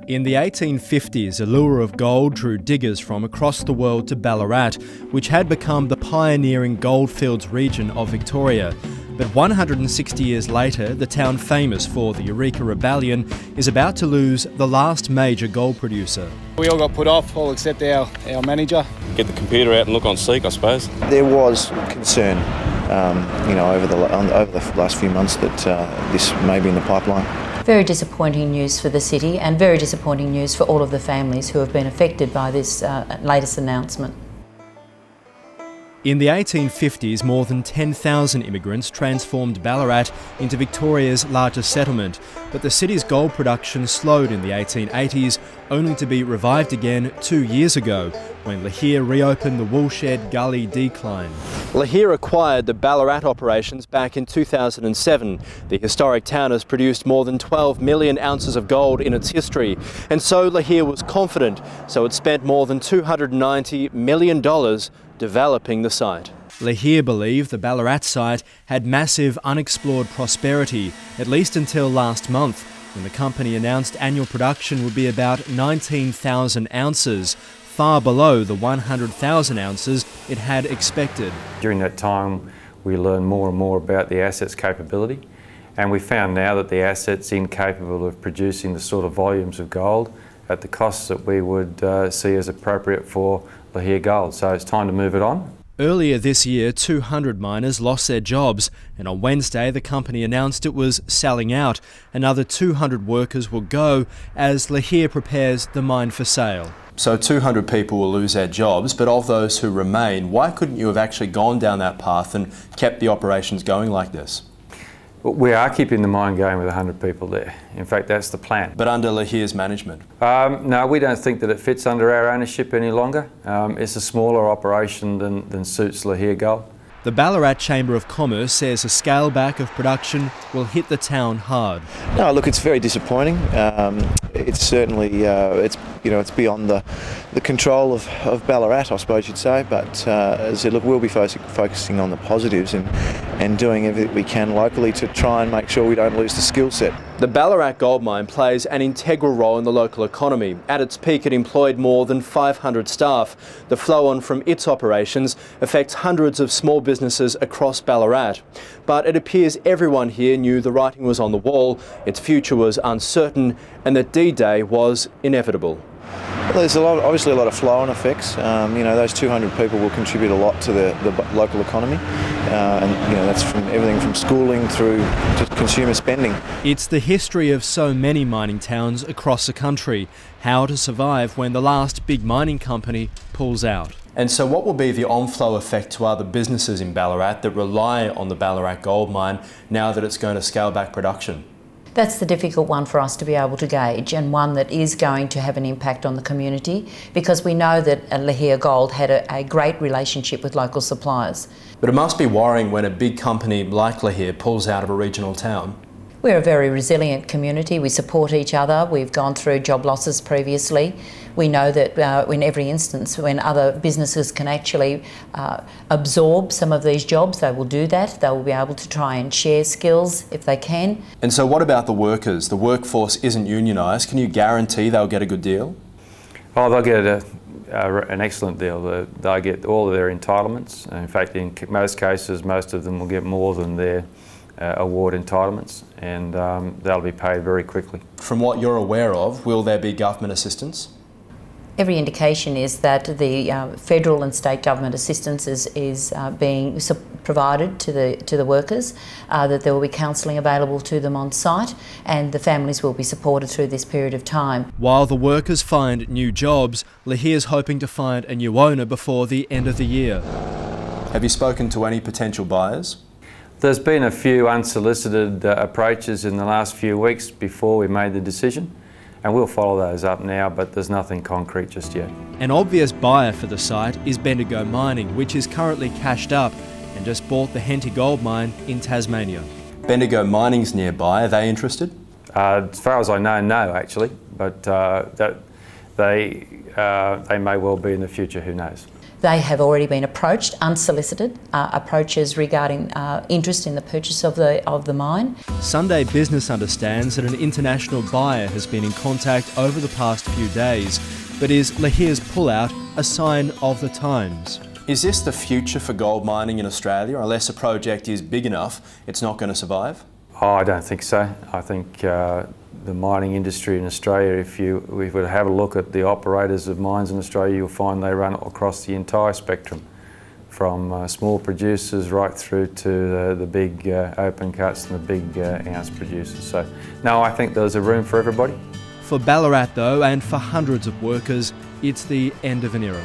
In the 1850s, a lure of gold drew diggers from across the world to Ballarat, which had become the pioneering goldfields region of Victoria. But 160 years later, the town famous for the Eureka Rebellion is about to lose the last major gold producer. We all got put off, all except our manager. Get the computer out and look on Seek, I suppose. There was concern, over the last few months that this may be in the pipeline. Very disappointing news for the city and very disappointing news for all of the families who have been affected by this latest announcement. In the 1850s, more than 10,000 immigrants transformed Ballarat into Victoria's largest settlement, but the city's gold production slowed in the 1880s, only to be revived again 2 years ago, when Lihir reopened the Woolshed Gully decline. Lihir acquired the Ballarat operations back in 2007. The historic town has produced more than 12 million ounces of gold in its history, and so Lihir was confident, so it spent more than $290 million developing the site. Lihir believed the Ballarat site had massive unexplored prosperity, at least until last month, when the company announced annual production would be about 19,000 ounces, far below the 100,000 ounces it had expected. During that time, we learned more and more about the asset's capability, and we found now that the asset's incapable of producing the sort of volumes of gold at the costs that we would see as appropriate for Lihir Gold. So it's time to move it on. Earlier this year, 200 miners lost their jobs, and on Wednesday the company announced it was selling out. Another 200 workers will go as Lihir prepares the mine for sale. So 200 people will lose their jobs, but of those who remain, why couldn't you have actually gone down that path and kept the operations going like this? We are keeping the mine going with 100 people there. In fact, that's the plan. But under Lihir's management? No, we don't think that it fits under our ownership any longer. It's a smaller operation than suits Lihir Gold. The Ballarat Chamber of Commerce says a scale back of production will hit the town hard. No, look, it's very disappointing. It's certainly, it's beyond the control of Ballarat, I suppose you'd say. But as I said, look, we'll be focusing on the positives and doing everything we can locally to try and make sure we don't lose the skill set. The Ballarat gold mine plays an integral role in the local economy. At its peak, it employed more than 500 staff. The flow-on from its operations affects hundreds of small businesses across Ballarat. But it appears everyone here knew the writing was on the wall, its future was uncertain, and that D-Day was inevitable. Well, there's obviously a lot of flow-on effects. Those 200 people will contribute a lot to the local economy, and that's from everything from schooling through to consumer spending. It's the history of so many mining towns across the country, how to survive when the last big mining company pulls out. And so what will be the on-flow effect to other businesses in Ballarat that rely on the Ballarat gold mine now that it's going to scale back production? That's the difficult one for us to be able to gauge, and one that is going to have an impact on the community, because we know that Lihir Gold had a great relationship with local suppliers. But it must be worrying when a big company like Lihir pulls out of a regional town. We're a very resilient community. We support each other. We've gone through job losses previously. We know that in every instance, when other businesses can actually absorb some of these jobs, they will do that. They will be able to try and share skills if they can. And so what about the workers? The workforce isn't unionised. Can you guarantee they'll get a good deal? Oh, they'll get an excellent deal. They'll get all of their entitlements. In fact, in most cases, most of them will get more than their award entitlements, and they'll be paid very quickly. From what you're aware of, will there be government assistance? Every indication is that the federal and state government assistance is being provided to the workers, that there will be counselling available to them on site, and the families will be supported through this period of time. While the workers find new jobs, Lihir's hoping to find a new owner before the end of the year. Have you spoken to any potential buyers? There's been a few unsolicited approaches in the last few weeks before we made the decision, and we'll follow those up now, but there's nothing concrete just yet. An obvious buyer for the site is Bendigo Mining, which is currently cashed up and just bought the Henty Gold Mine in Tasmania. Bendigo Mining's nearby. Are they interested? As far as I know, no, actually, but they may well be in the future, who knows. They have already been approached, unsolicited approaches regarding interest in the purchase of the mine. Sunday Business understands that an international buyer has been in contact over the past few days, but is Lahir's pullout a sign of the times? Is this the future for gold mining in Australia? Unless a project is big enough, it's not going to survive? Oh, I don't think so. I think the mining industry in Australia, if you were to have a look at the operators of mines in Australia, you'll find they run across the entire spectrum, from small producers right through to the big open cuts and the big ounce producers. So, no, I think there's a room for everybody. For Ballarat though, and for hundreds of workers, it's the end of an era.